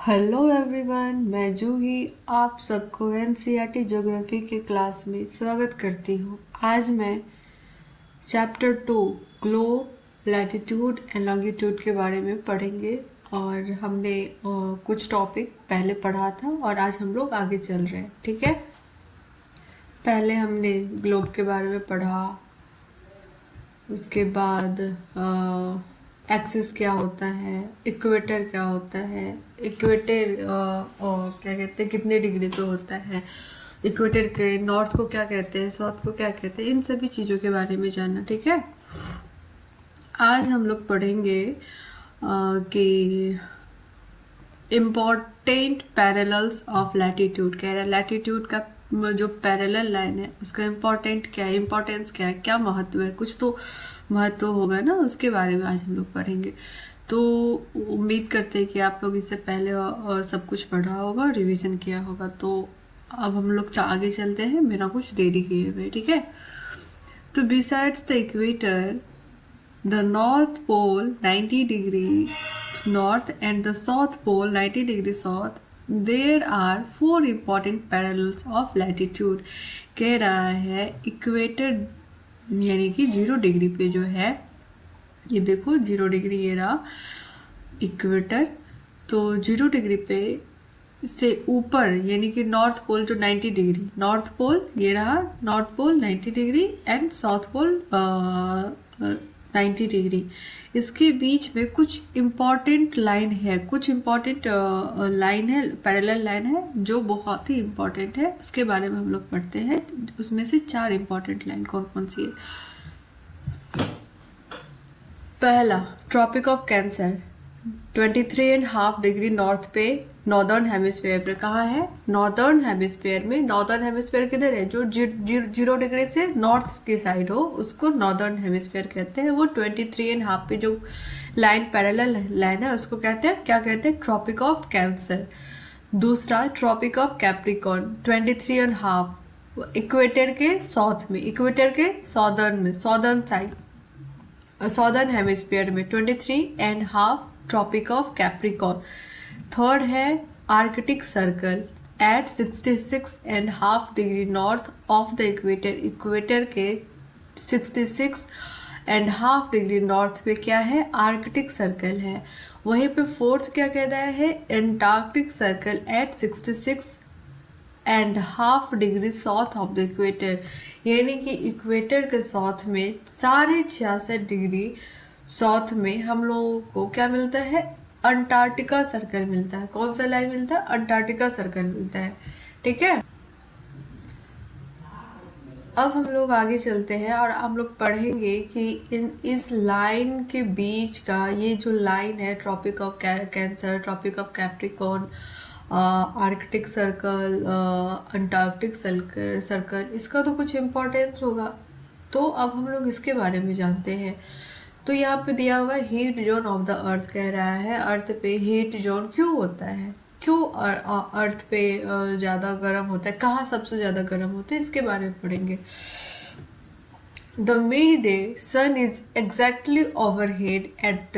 Hello everyone, मैं जूही आप सबको एनसीईआरटी ज्योग्राफी के क्लास में स्वागत करती हूँ। आज मैं chapter 2 globe latitude and longitude के बारे में पढ़ेंगे और हमने कुछ टॉपिक पहले पढ़ा था और आज हम लोग आगे चल रहे हैं। ठीक है, पहले हमने ग्लोब के बारे में पढ़ा, उसके बाद एक्सिस क्या होता है, इक्वेटर क्या होता है, इक्वेटर क्या कहते हैं, कितने डिग्री पे होता है, इक्वेटर के नॉर्थ को क्या कहते हैं, साउथ को क्या कहते हैं, इन सभी चीज़ों के बारे में जानना। ठीक है, आज हम लोग पढ़ेंगे कि इम्पोर्टेंट पैरेलल्स ऑफ लैटिट्यूड। कह रहा है लैटिट्यूड का जो पैरेलल लाइन है उसका इम्पोर्टेंट क्या है, इम्पोर्टेंस क्या है, क्या महत्व है, कुछ तो महत्व होगा ना, उसके बारे में आज हम लोग पढ़ेंगे। तो उम्मीद करते हैं कि आप लोग इससे पहले सब कुछ पढ़ा होगा और रिवीजन किया होगा। तो अब हम लोग आगे चलते हैं बिना कुछ देरी किए हुए। ठीक है, तो besides the equator, the north pole 90 degree north and the south pole 90 degree south, there are four important parallels of latitude। कह रहा है इक्वेटर यानी कि 0 डिग्री पे जो है, ये देखो 0 डिग्री ये रहा इक्वेटर, तो 0 डिग्री पे से ऊपर यानी कि नॉर्थ पोल जो 90 डिग्री, नॉर्थ पोल ये रहा, north pole 90 degree and south pole 90 degree, इसके बीच में कुछ इम्पॉर्टेंट लाइन है, कुछ इम्पॉर्टेंट लाइन है, पैरेलल लाइन है जो बहुत ही इम्पॉर्टेंट है, उसके बारे में हम लोग पढ़ते हैं। उसमें से 4 इम्पॉर्टेंट लाइन कौन कौन सी है। पहला, tropic of cancer 23.5 degree north पे, नॉर्दर्न हेमिस्फेयर पे। कहाँ है? नॉर्दर्न हेमिस्फेयर में। नॉर्दर्न हेमिस्फेयर किधर है? जो 0 डिग्री से नॉर्थ की साइड हो उसको नॉर्दर्न हेमिस्फेयर कहते हैं। वो 23.5 पे जो लाइन पैरेलल लाइन है उसको कहते हैं, क्या कहते हैं? Tropic of cancer. दूसरा, ट्रॉपिक ऑफ कैप्रिकॉर्न 23.5 इक्वेटर के साउथ में, इक्वेटर के सॉदर्न में, सॉदर्न साइड, सॉदर्न हेमिस्फीयर में 23.5 ट्रॉपिक ऑफ कैप्रिकॉर्न। थर्ड है arctic circle at 66.5 degree north of the equator, equator के 66.5 डिग्री नॉर्थ पे क्या है? आर्कटिक सर्कल है। वहीं पे फोर्थ क्या कह रहा है? Antarctic circle at 66.5 degree south of the equator, यानी कि इक्वेटर के साउथ में 66.5 डिग्री साउथ में हम लोगों को क्या मिलता है? अंटार्कटिका सर्कल मिलता है। कौन सा लाइन मिलता है? अंटार्कटिका सर्कल मिलता है। ठीक है, अब हम लोग आगे चलते हैं और हम लोग पढ़ेंगे कि इस लाइन के बीच का ये जो लाइन है, tropic of cancer, tropic of capricorn, arctic circle, antarctic circle, इसका तो कुछ इम्पोर्टेंस होगा। तो अब हम लोग इसके बारे में जानते हैं। तो यहाँ पे दिया हुआ है heat zone of the earth. कह रहा है अर्थ पे हीट जोन क्यों होता है, क्यों अर्थ पे ज़्यादा गर्म होता है, कहाँ सबसे ज़्यादा गर्म होता है, इसके बारे में पढ़ेंगे। The mid day sun is exactly overhead at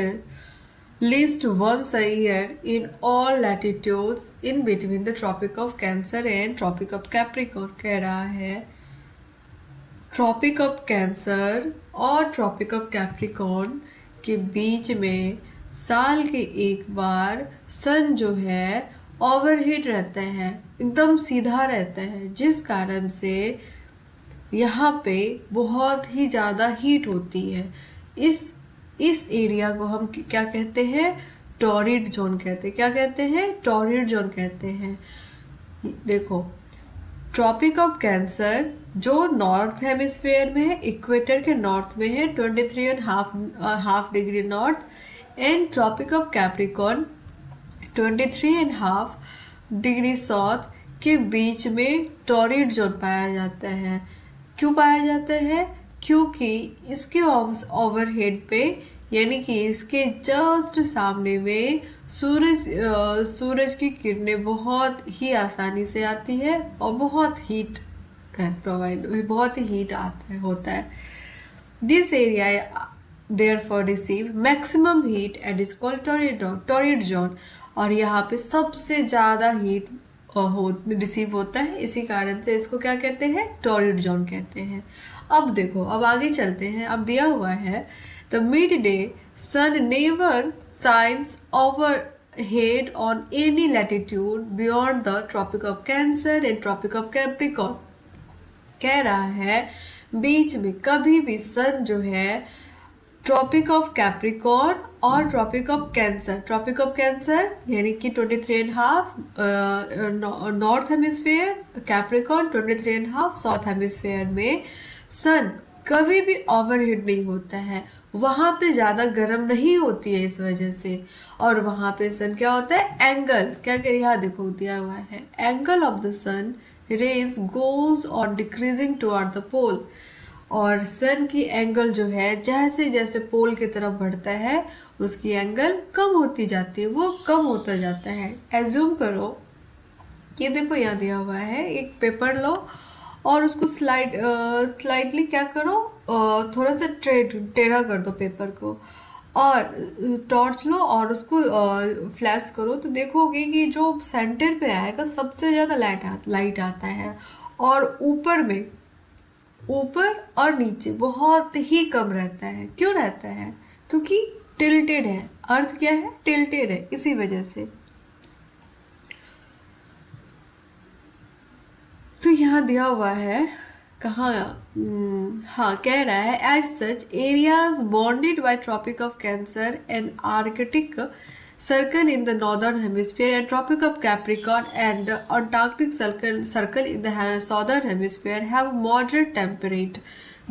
least once a year in all latitudes in between the Tropic of Cancer and Tropic of Capricorn। कह रहा है ट्रॉपिक ऑफ कैंसर और ट्रॉपिक ऑफ कैप्रिकॉर्न के बीच में साल के एक बार सन जो है ओवरहीट रहता है, एकदम सीधा रहता है, जिस कारण से यहाँ पे बहुत ही ज़्यादा हीट होती है। इस एरिया को हम क्या कहते हैं? टॉरिड जोन कहते हैं। क्या कहते हैं? टॉरिड जोन कहते हैं। देखो, ट्रॉपिक ऑफ कैंसर जो नॉर्थ हेमिस्फीयर में है, इक्वेटर के नॉर्थ में है 23.5 degree north, and tropic of capricorn 23.5 degree south के बीच में टॉरिड जोन पाया जाता है। क्यों पाया जाता है? क्योंकि इसके ओवरहेड पे यानी कि इसके जस्ट सामने में सूरज की किरणें बहुत ही आसानी से आती है और बहुत हीट बहुत ही हीट होता है। This area therefore receive maximum heat and is called torrid zone। और यहाँ पे सबसे ज़्यादा हीट रिसीव होता है, इसी कारण से इसको क्या कहते हैं, टॉरिड जोन कहते हैं। अब देखो, अब आगे चलते हैं। अब दिया हुआ है the mid day sun never shines over head on any latitude beyond the tropic of cancer and tropic of capricorn. कह रहा है बीच में कभी भी सन जो है ट्रॉपिक ऑफ कैप्रिकॉर्न और tropic of cancer, tropic of cancer यानी कि 23.5 north hemisphere, capricorn 23.5 south hemisphere में सन कभी भी ओवरहीट नहीं होता है, वहां पे ज्यादा गर्म नहीं होती है इस वजह से। और वहां पे सन क्या होता है, एंगल क्या क्या यहाँ देखो दिया हुआ है, angle of the sun rays goes on decreasing toward the pole. और सन की एंगल जो है जैसे जैसे पोल की तरफ बढ़ता है उसकी एंगल कम होती जाती है, वो कम होता जाता है। एज्यूम करो, ये देखो यहाँ दिया हुआ है, एक पेपर लो और उसको स्लाइडली क्या करो, थोड़ा सा टेढ़ा कर दो पेपर को, और टॉर्च लो और उसको फ्लैश करो, तो देखोगे कि जो सेंटर पे आएगा सबसे ज़्यादा लाइट आता है, और ऊपर और नीचे बहुत ही कम रहता है। क्यों रहता है, क्योंकि टिल्टेड है, अर्थ क्या है, टिल्टेड है, इसी वजह से। तो यहाँ दिया हुआ है कहाँ, हाँ कह रहा है as such areas bounded by tropic of cancer and arctic circle in the northern hemisphere and tropic of Capricorn and Antarctic circle in the southern hemisphere have moderate temperate.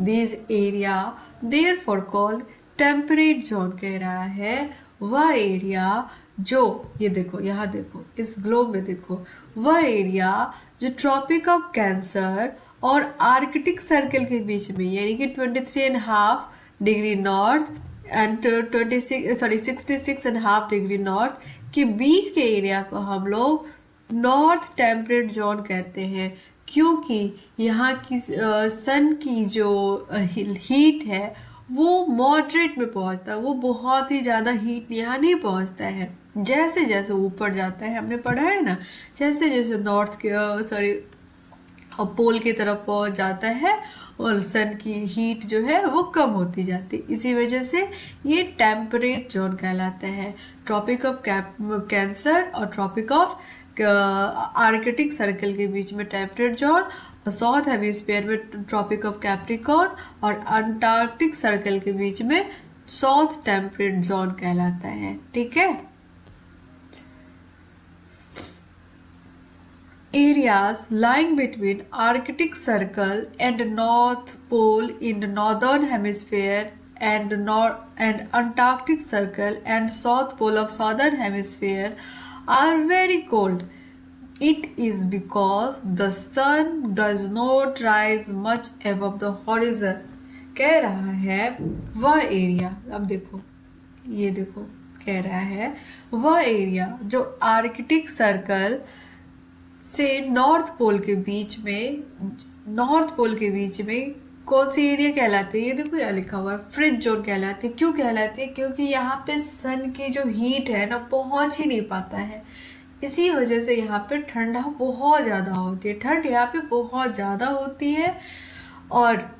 These area therefore called temperate zone। कह रहा है वह area जो, ये देखो यहाँ देखो इस ग्लोब में देखो, वह एरिया जो ट्रॉपिक ऑफ कैंसर और आर्कटिक सर्कल के बीच में यानी कि 23.5 degree north and 66.5 degree north के बीच के एरिया को हम लोग नॉर्थ टेम्परेट जोन कहते हैं, क्योंकि यहाँ की सन की जो हीट है वो मॉडरेट में पहुँचता है, वो बहुत ही ज़्यादा हीट यहाँ नहीं पहुँचता है। जैसे जैसे ऊपर जाता है, हमने पढ़ा है ना, जैसे जैसे नॉर्थ के पोल की तरफ पहुँच जाता है और सन की हीट जो है वो कम होती जाती है, इसी वजह से ये टेम्परेट जोन कहलाता है। ट्रॉपिक ऑफ कैंसर और ट्रॉपिक ऑफ आर्कटिक सर्कल के बीच में टेम्परेट जोन, साउथ हेमिस्फीयर में ट्रॉपिक ऑफ कैप्रिकॉर्न और अंटार्कटिक सर्कल के बीच में साउथ टेम्परेट जोन कहलाता है। ठीक है, areas lying between Arctic Circle and North Pole in the northern hemisphere and Antarctic Circle and South Pole of southern hemisphere are very cold. It is because the sun does not rise much above the horizon। कह रहा है वह area, अब देखो ये देखो, कह रहा है वह एरिया जो आर्कटिक सर्कल से नॉर्थ पोल के बीच में कौन सी एरिया कहलाती है, ये देखो यहाँ लिखा हुआ है फ्रिज जोन कहलाती है। क्यों कहलाती है, क्योंकि यहाँ पे सन की जो हीट है ना पहुंच ही नहीं पाता है, इसी वजह से यहाँ पे ठंडा बहुत ज़्यादा होती है, ठंड यहाँ पे बहुत ज़्यादा होती है, और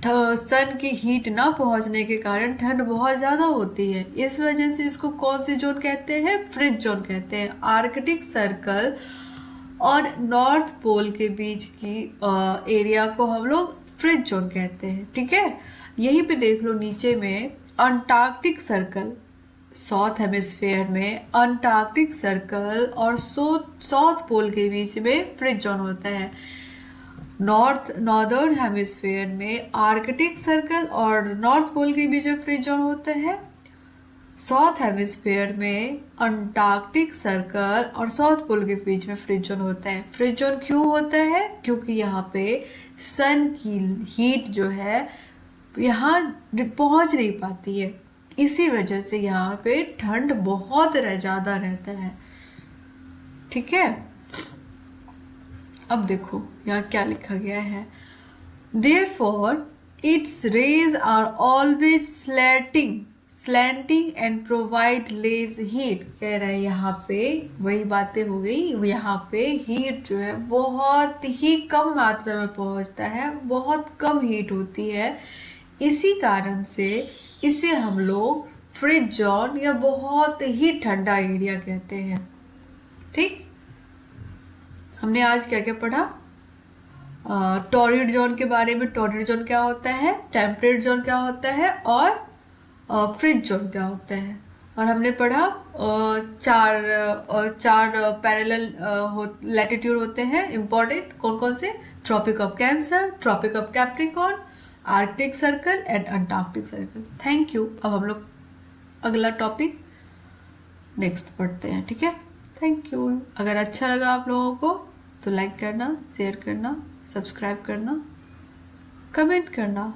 सन की हीट ना पहुंचने के कारण ठंड बहुत ज़्यादा होती है। इस वजह से इसको कौन सी जोन कहते हैं, फ्रिज जोन कहते हैं। आर्कटिक सर्कल और नॉर्थ पोल के बीच की एरिया को हम लोग फ्रिज जोन कहते हैं। ठीक है, यहीं पे देख लो नीचे में अंटार्कटिक सर्कल, साउथ हेमिस्फीयर में अंटार्कटिक सर्कल और साउथ पोल के बीच में फ्रिज जोन होता है। नॉर्दर्न हेमिस्फीयर में आर्कटिक सर्कल और नॉर्थ पोल के बीच में फ्रिज जोन होता है। साउथ हेमिस्फीयर में अंटार्कटिक सर्कल और साउथ पोल के बीच में फ्रिज जोन होता है। फ्रिज जोन क्यों होता है, क्योंकि यहाँ पे सन की हीट जो है यहाँ पहुँच नहीं पाती है, इसी वजह से यहाँ पे ठंड बहुत ज़्यादा रहता है। ठीक है, अब देखो यहाँ क्या लिखा गया है, Therefore its rays are always slanting and provide less heat, कह रहा है यहाँ पे वही बातें हो गई, यहाँ पे हीट जो है बहुत ही कम मात्रा में पहुंचता है, बहुत कम हीट होती है, इसी कारण से इसे हम लोग फ्रिज जोन या बहुत ही ठंडा एरिया कहते हैं। ठीक, हमने आज क्या क्या पढ़ा? टॉर्रिड जोन के बारे में। टॉर्रिड जोन क्या होता है, टेम्परेट जोन क्या होता है, और फ्रिज जोन क्या होता है। और हमने पढ़ा चार पैरेलल लैटिट्यूड होते हैं इंपॉर्टेंट, कौन कौन से? Tropic of cancer, tropic of capricorn, arctic circle and antarctic circle. Thank you. अब हम लोग अगला टॉपिक नेक्स्ट पढ़ते हैं, ठीक है? Thank you. अगर अच्छा लगा आप लोगों को तो लाइक करना, शेयर करना, सब्सक्राइब करना, कमेंट करना।